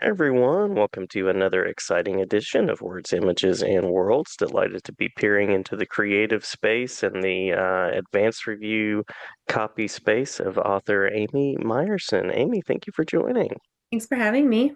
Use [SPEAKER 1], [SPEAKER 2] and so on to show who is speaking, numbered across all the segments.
[SPEAKER 1] Hey everyone, welcome to another exciting edition of Words, Images, and Worlds. Delighted to be peering into the creative space and the advanced review copy space of author Amy Meyerson. Amy, thank you for joining.
[SPEAKER 2] Thanks for having me.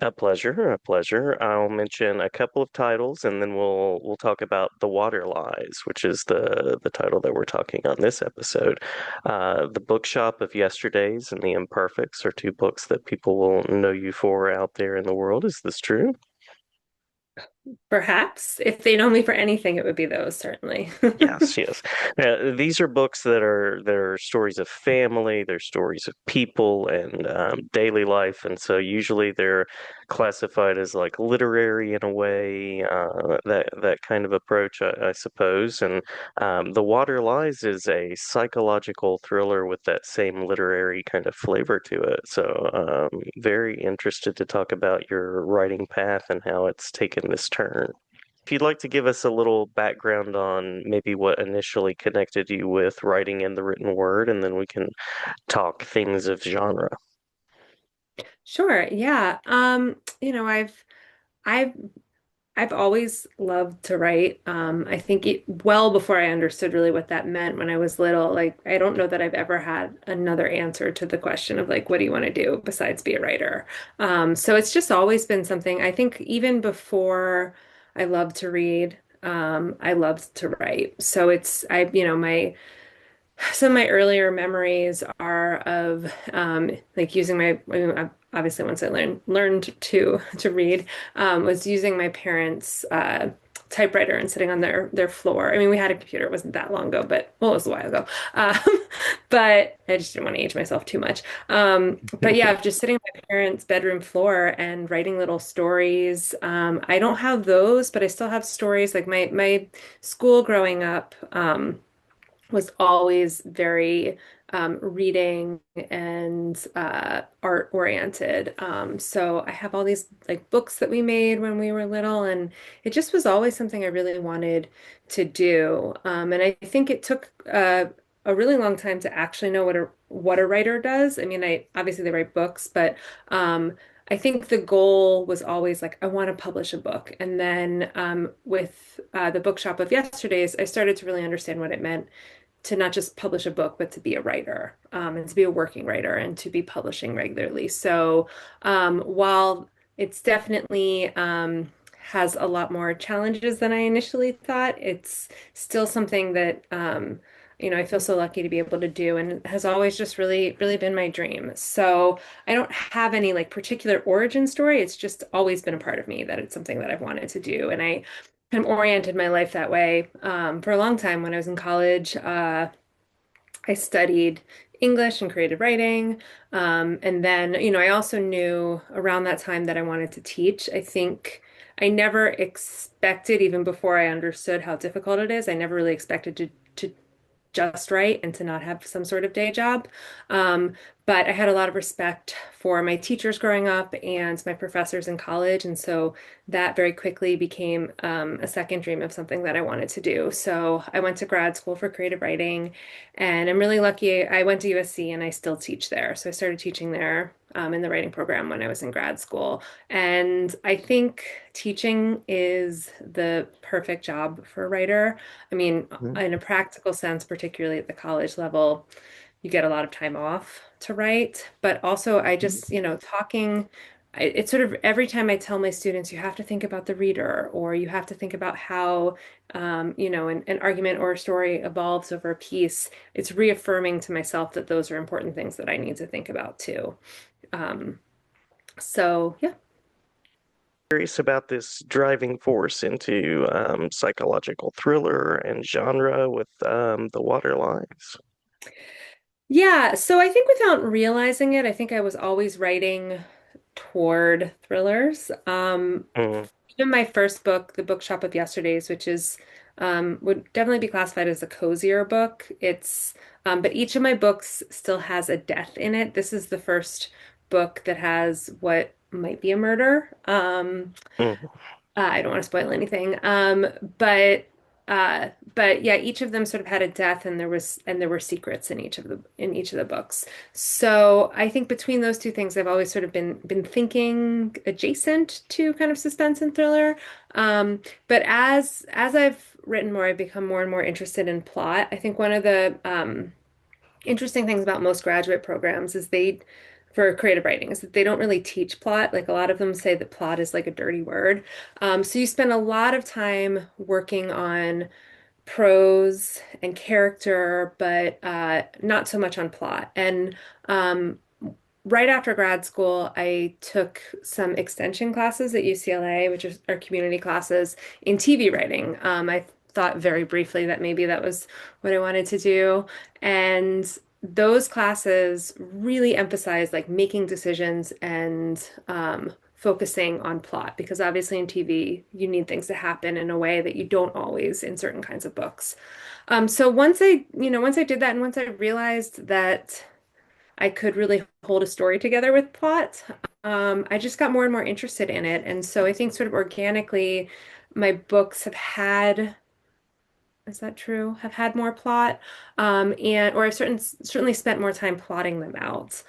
[SPEAKER 1] A pleasure, a pleasure. I'll mention a couple of titles and then we'll talk about The Water Lies, which is the title that we're talking on this episode. The Bookshop of Yesterdays and The Imperfects are two books that people will know you for out there in the world. Is this true?
[SPEAKER 2] Perhaps if they know me for anything, it would be those, certainly.
[SPEAKER 1] Yes, yes. These are books that are stories of family, they're stories of people and daily life, and so usually they're classified as like literary in a way, that kind of approach, I suppose. And The Water Lies is a psychological thriller with that same literary kind of flavor to it. So, very interested to talk about your writing path and how it's taken this turn. If you'd like to give us a little background on maybe what initially connected you with writing in the written word, and then we can talk things of genre.
[SPEAKER 2] Sure, yeah. I've I've always loved to write. I think well before I understood really what that meant when I was little. Like, I don't know that I've ever had another answer to the question of like, what do you want to do besides be a writer? So it's just always been something. I think even before I loved to read, I loved to write. So my some of my earlier memories are of like using obviously once I learned to read, was using my parents' typewriter and sitting on their floor. I mean, we had a computer; it wasn't that long ago, but well, it was a while ago. Um, but I just didn't want to age myself too much. But yeah, just sitting on my parents' bedroom floor and writing little stories. I don't have those, but I still have stories. Like my school growing up. Was always very reading and art oriented. So I have all these like books that we made when we were little, and it just was always something I really wanted to do. And I think it took a really long time to actually know what a writer does. I mean, I obviously they write books, but I think the goal was always like, I want to publish a book. And then with the bookshop of yesterdays, I started to really understand what it meant to not just publish a book, but to be a writer, and to be a working writer and to be publishing regularly. So while it's definitely has a lot more challenges than I initially thought, it's still something that I feel so lucky to be able to do and has always just really, really been my dream. So I don't have any like particular origin story. It's just always been a part of me that it's something that I've wanted to do. And I kind of oriented my life that way for a long time. When I was in college, I studied English and creative writing. And then, I also knew around that time that I wanted to teach. I think I never expected, even before I understood how difficult it is, I never really expected to just write and to not have some sort of day job. Um, but I had a lot of respect for my teachers growing up and my professors in college. And so that very quickly became a second dream of something that I wanted to do. So I went to grad school for creative writing, and I'm really lucky. I went to USC and I still teach there. So I started teaching there in the writing program when I was in grad school. And I think teaching is the perfect job for a writer. I mean, in a practical sense, particularly at the college level, you get a lot of time off to write. But also, I just, talking, it's sort of every time I tell my students, you have to think about the reader, or you have to think about how, an argument or a story evolves over a piece. It's reaffirming to myself that those are important things that I need to think about too. Um, so, yeah.
[SPEAKER 1] Curious about this driving force into psychological thriller and genre with The Water Lies.
[SPEAKER 2] Yeah, so I think without realizing it, I think I was always writing toward thrillers.
[SPEAKER 1] Mm,
[SPEAKER 2] Even my first book, The Bookshop of Yesterdays, which is would definitely be classified as a cozier book. But each of my books still has a death in it. This is the first book that has what might be a murder.
[SPEAKER 1] mm,
[SPEAKER 2] I don't want to spoil anything. But But yeah, each of them sort of had a death, and there were secrets in each of the books. So I think between those two things, I've always sort of been thinking adjacent to kind of suspense and thriller. But as I've written more, I've become more and more interested in plot. I think one of the interesting things about most graduate programs is for creative writing, is that they don't really teach plot. Like a lot of them say that plot is like a dirty word. So you spend a lot of time working on prose and character, but not so much on plot. And um, right after grad school, I took some extension classes at UCLA, are community classes in TV writing. I thought very briefly that maybe that was what I wanted to do. And those classes really emphasize like making decisions and focusing on plot, because obviously in TV, you need things to happen in a way that you don't always in certain kinds of books. So once I did that, and once I realized that I could really hold a story together with plot. I just got more and more interested in it. And so I think sort of organically, my books have had, is that true? Have had more plot. Or I've certainly spent more time plotting them out.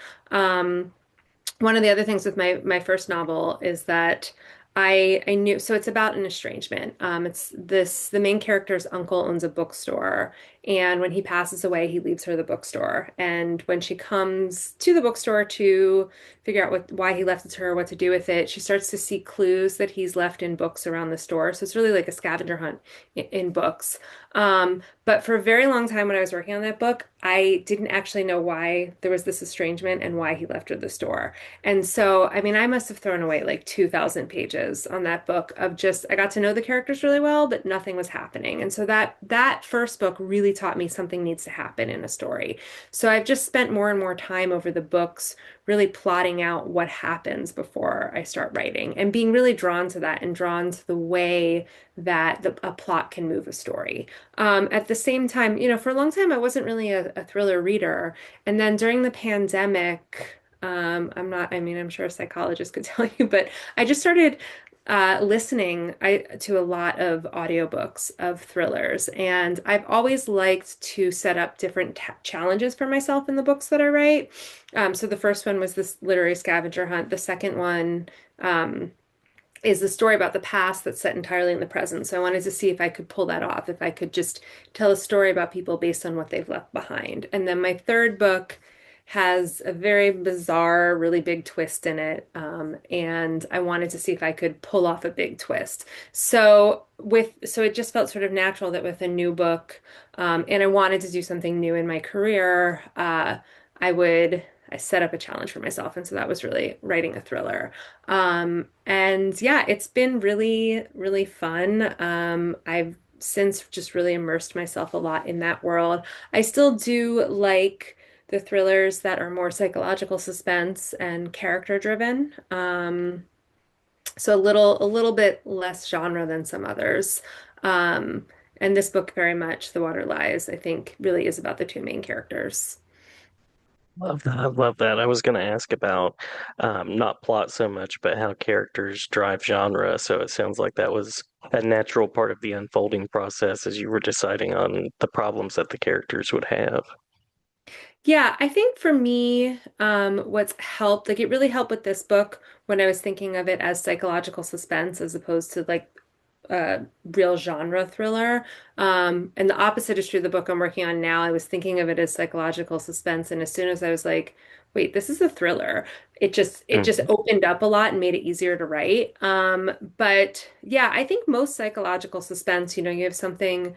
[SPEAKER 2] One of the other things with my first novel is that I knew, so it's about an estrangement. It's this the main character's uncle owns a bookstore, and when he passes away, he leaves her the bookstore. And when she comes to the bookstore to figure out why he left it to her, what to do with it, she starts to see clues that he's left in books around the store. So it's really like a scavenger hunt in books. But for a very long time when I was working on that book, I didn't actually know why there was this estrangement and why he left her the store. And so, I mean, I must have thrown away like 2,000 pages on that book of just, I got to know the characters really well, but nothing was happening. And so that first book really taught me something needs to happen in a story. So I've just spent more and more time over the books really plotting out what happens before I start writing, and being really drawn to that and drawn to the way that a plot can move a story. At the same time, for a long time, I wasn't really a thriller reader. And then during the pandemic, I mean, I'm sure a psychologist could tell you, but I just started listening to a lot of audiobooks of thrillers. And I've always liked to set up different challenges for myself in the books that I write. So the first one was this literary scavenger hunt. The second one, is the story about the past that's set entirely in the present. So I wanted to see if I could pull that off, if I could just tell a story about people based on what they've left behind. And then my third book has a very bizarre, really big twist in it. And I wanted to see if I could pull off a big twist. So it just felt sort of natural that with a new book, and I wanted to do something new in my career, I set up a challenge for myself. And so that was really writing a thriller. And yeah, it's been really, really fun. I've since just really immersed myself a lot in that world. I still do like the thrillers that are more psychological suspense and character driven. So a little bit less genre than some others. Um, and this book very much, The Water Lies, I think really is about the two main characters.
[SPEAKER 1] Love that. I love that. I was going to ask about not plot so much, but how characters drive genre. So it sounds like that was a natural part of the unfolding process as you were deciding on the problems that the characters would have.
[SPEAKER 2] Yeah, I think for me, what's helped, like it really helped with this book when I was thinking of it as psychological suspense as opposed to like real genre thriller. And the opposite is true of the book I'm working on now. I was thinking of it as psychological suspense, and as soon as I was like, wait, this is a thriller, it just
[SPEAKER 1] Mhm.
[SPEAKER 2] opened up a lot and made it easier to write. But yeah, I think most psychological suspense, you have something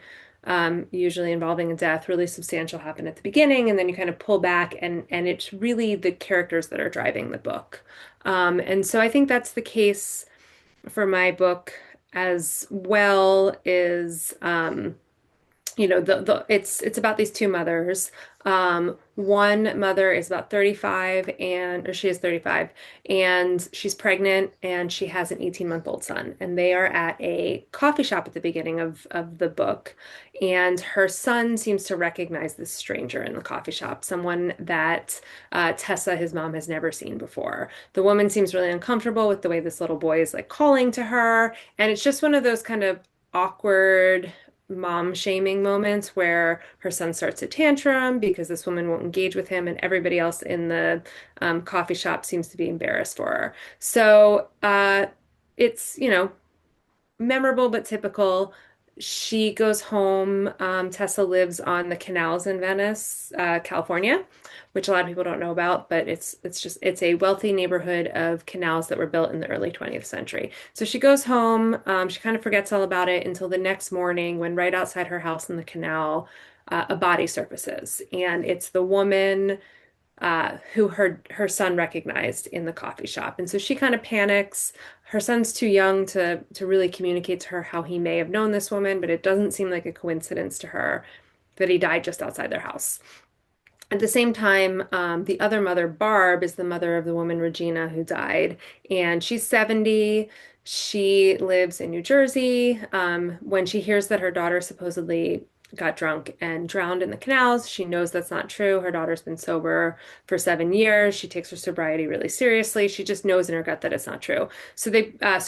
[SPEAKER 2] usually involving a death, really substantial happen at the beginning, and then you kind of pull back and it's really the characters that are driving the book. And so I think that's the case for my book as well is it's about these two mothers. One mother is about 35 or she is 35 and she's pregnant and she has an 18-month-old son, and they are at a coffee shop at the beginning of the book, and her son seems to recognize this stranger in the coffee shop, someone that Tessa, his mom, has never seen before. The woman seems really uncomfortable with the way this little boy is like calling to her, and it's just one of those kind of awkward mom shaming moments where her son starts a tantrum because this woman won't engage with him, and everybody else in the coffee shop seems to be embarrassed for her. So it's, memorable but typical. She goes home. Tessa lives on the canals in Venice, California, which a lot of people don't know about, but it's a wealthy neighborhood of canals that were built in the early 20th century. So she goes home. She kind of forgets all about it until the next morning when right outside her house in the canal, a body surfaces, and it's the woman who her son recognized in the coffee shop. And so she kind of panics. Her son's too young to really communicate to her how he may have known this woman, but it doesn't seem like a coincidence to her that he died just outside their house. At the same time, the other mother, Barb, is the mother of the woman, Regina, who died, and she's 70. She lives in New Jersey. When she hears that her daughter supposedly got drunk and drowned in the canals, she knows that's not true. Her daughter's been sober for 7 years. She takes her sobriety really seriously. She just knows in her gut that it's not true. So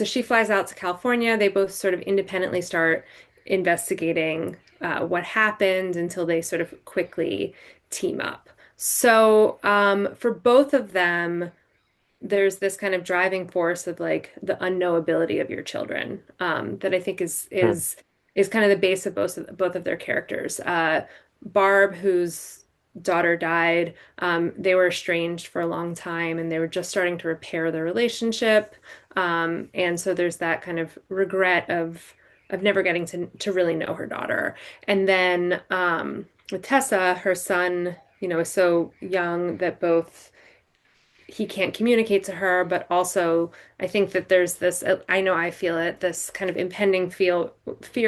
[SPEAKER 2] she flies out to California. They both sort of independently start investigating what happened until they sort of quickly team up. So for both of them, there's this kind of driving force of like the unknowability of your children that I think
[SPEAKER 1] Hmm.
[SPEAKER 2] is kind of the base of both of their characters. Barb, whose daughter died, they were estranged for a long time, and they were just starting to repair their relationship, and so there's that kind of regret of never getting to really know her daughter. And then with Tessa, her son, is so young that both he can't communicate to her, but also I think that there's this, I know I feel it, this kind of impending fear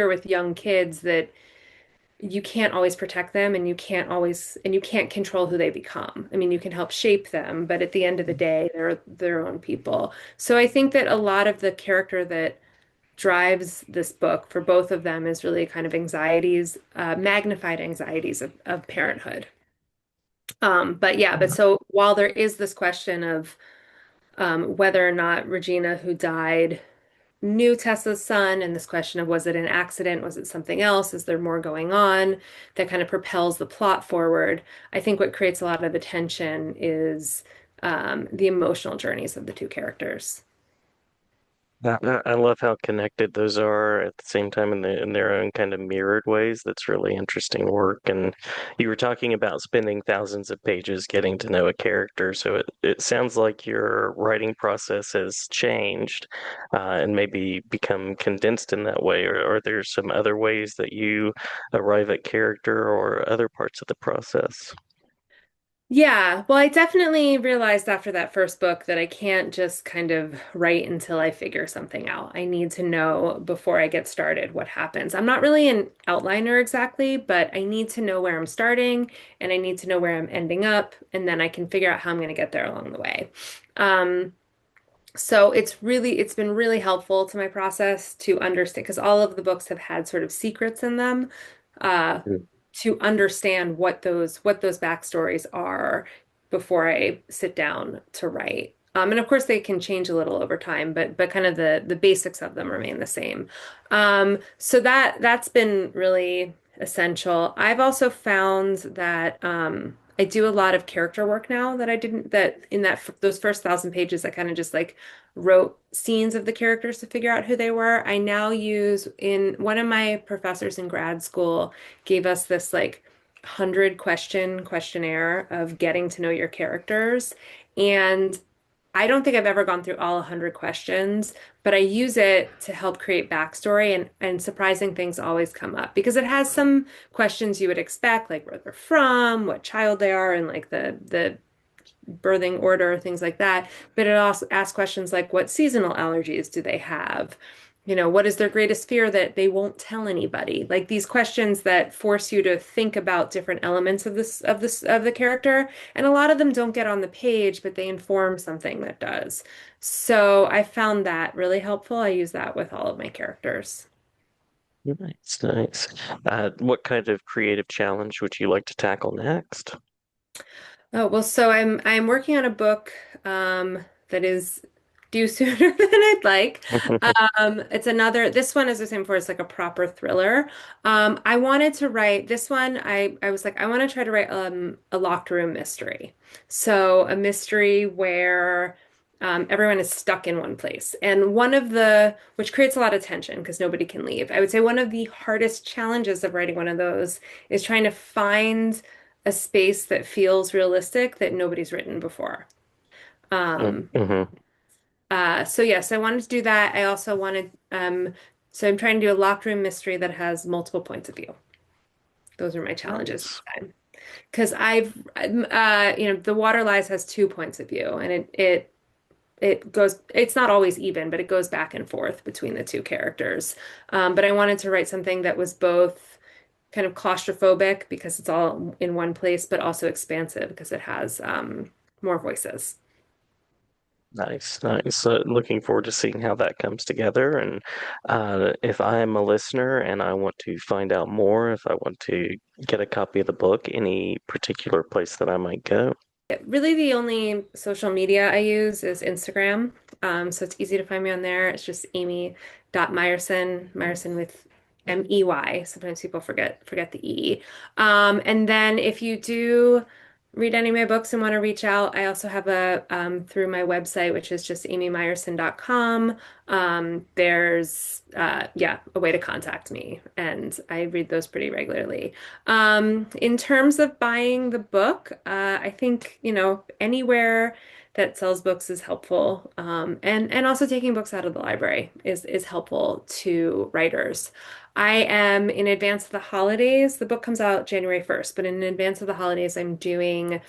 [SPEAKER 2] with young kids that you can't always protect them, and you can't control who they become. I mean, you can help shape them, but at the end of the day, they're their own people. So I think that a lot of the character that drives this book for both of them is really kind of anxieties, magnified anxieties of parenthood. But yeah, but so while there is this question of whether or not Regina, who died, knew Tessa's son, and this question of was it an accident? Was it something else? Is there more going on that kind of propels the plot forward? I think what creates a lot of the tension is the emotional journeys of the two characters.
[SPEAKER 1] I love how connected those are at the same time in their own kind of mirrored ways. That's really interesting work. And you were talking about spending thousands of pages getting to know a character, so it sounds like your writing process has changed and maybe become condensed in that way. Or there's some other ways that you arrive at character or other parts of the process.
[SPEAKER 2] Yeah, well, I definitely realized after that first book that I can't just kind of write until I figure something out. I need to know before I get started what happens. I'm not really an outliner exactly, but I need to know where I'm starting and I need to know where I'm ending up, and then I can figure out how I'm going to get there along the way. Um, so it's been really helpful to my process to understand because all of the books have had sort of secrets in them, uh, to understand what those backstories are before I sit down to write. And of course they can change a little over time, but kind of the basics of them remain the same. So that's been really essential. I've also found that I do a lot of character work now that I didn't that in that those first 1,000 pages I kind of just like wrote scenes of the characters to figure out who they were. I now use in one of my professors in grad school gave us this like 100 question questionnaire of getting to know your characters. And I don't think I've ever gone through all 100 questions, but I use it to help create backstory, and surprising things always come up because it has some questions you would expect, like where they're from, what child they are, and like the birthing order, things like that. But it also asks questions like what seasonal allergies do they have? What is their greatest fear that they won't tell anybody? Like these questions that force you to think about different elements of the character. And a lot of them don't get on the page, but they inform something that does. So I found that really helpful. I use that with all of my characters.
[SPEAKER 1] Nice, nice. What kind of creative challenge would you like to tackle next?
[SPEAKER 2] Oh, well, so I'm working on a book that is due sooner than I'd like. It's another, this one, as I was saying before, it's like a proper thriller. I wanted to write this one. I was like, I want to try to write a locked room mystery. So a mystery where everyone is stuck in one place. And one of which creates a lot of tension because nobody can leave. I would say one of the hardest challenges of writing one of those is trying to find a space that feels realistic that nobody's written before. Um,
[SPEAKER 1] Hmm.
[SPEAKER 2] so yes, I wanted to do that. I also wanted, so I'm trying to do a locked room mystery that has multiple points of view. Those are my challenges this
[SPEAKER 1] Nice.
[SPEAKER 2] time. Because The Water Lies has two points of view, and it goes, it's not always even, but it goes back and forth between the two characters. But I wanted to write something that was both kind of claustrophobic because it's all in one place, but also expansive because it has more voices.
[SPEAKER 1] Nice, nice. Looking forward to seeing how that comes together. And if I am a listener and I want to find out more, if I want to get a copy of the book, any particular place that I might go?
[SPEAKER 2] Really, the only social media I use is Instagram. So it's easy to find me on there. It's just Amy.Meyerson, Meyerson with Mey. Sometimes people forget the E. And then if you do read any of my books and want to reach out, I also have a through my website, which is just amymeyerson.com. There's yeah, a way to contact me, and I read those pretty regularly. In terms of buying the book, I think, anywhere that sells books is helpful. And also taking books out of the library is helpful to writers. I am in advance of the holidays. The book comes out January 1st, but in advance of the holidays, I'm doing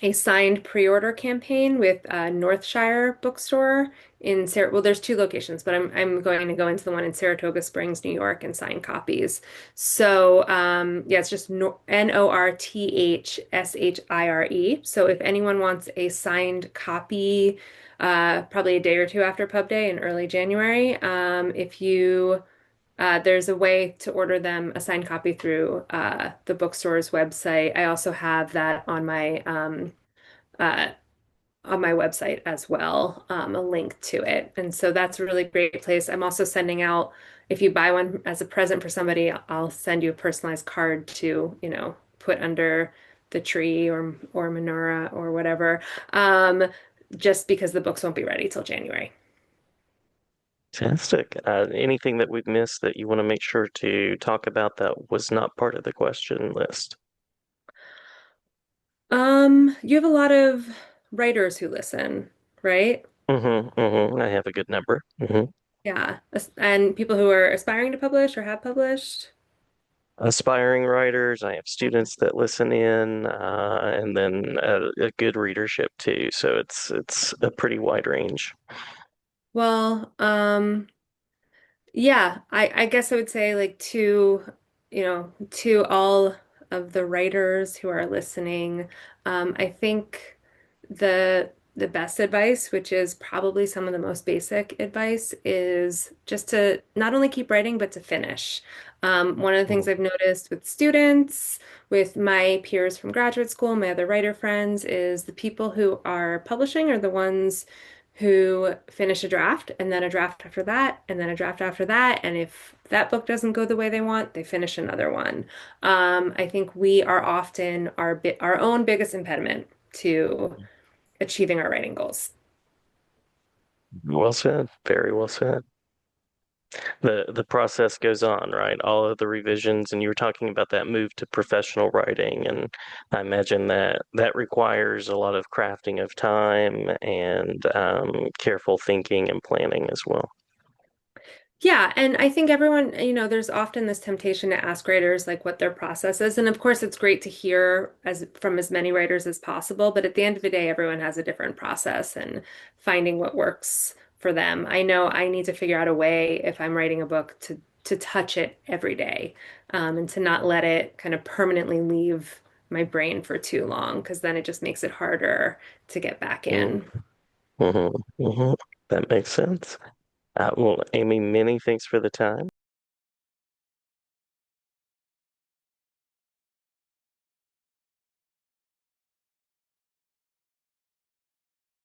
[SPEAKER 2] a signed pre-order campaign with Northshire Bookstore in well, there's two locations, but I'm going to go into the one in Saratoga Springs, New York, and sign copies. So yeah, it's just Northshire. So if anyone wants a signed copy, probably a day or two after Pub Day in early January, if you there's a way to order them a signed copy through the bookstore's website. I also have that uh, on my website as well, a link to it. And so that's a really great place. I'm also sending out, if you buy one as a present for somebody, I'll send you a personalized card to, put under the tree or menorah or whatever, just because the books won't be ready till January.
[SPEAKER 1] Fantastic. Anything that we've missed that you want to make sure to talk about that was not part of the question list?
[SPEAKER 2] You have a lot of writers who listen, right?
[SPEAKER 1] I have a good number.
[SPEAKER 2] Yeah. And people who are aspiring to publish or have published.
[SPEAKER 1] Aspiring writers. I have students that listen in, and then a good readership too. So it's a pretty wide range.
[SPEAKER 2] Well, yeah, I guess I would say like to all of the writers who are listening, I think the best advice, which is probably some of the most basic advice, is just to not only keep writing, but to finish. One of the things
[SPEAKER 1] Mm.
[SPEAKER 2] I've noticed with students, with my peers from graduate school, my other writer friends, is the people who are publishing are the ones who finish a draft and then a draft after that and then a draft after that. And if that book doesn't go the way they want, they finish another one. I think we are often our own biggest impediment to achieving our writing goals.
[SPEAKER 1] Well said. Very well said. The process goes on, right? All of the revisions, and you were talking about that move to professional writing, and I imagine that that requires a lot of crafting of time and careful thinking and planning as well.
[SPEAKER 2] Yeah, and I think everyone, there's often this temptation to ask writers like what their process is. And of course, it's great to hear from as many writers as possible, but at the end of the day, everyone has a different process and finding what works for them. I know I need to figure out a way if I'm writing a book to touch it every day, and to not let it kind of permanently leave my brain for too long, because then it just makes it harder to get back in.
[SPEAKER 1] Mm-hmm. That makes sense. Well, Amy, many thanks for the time.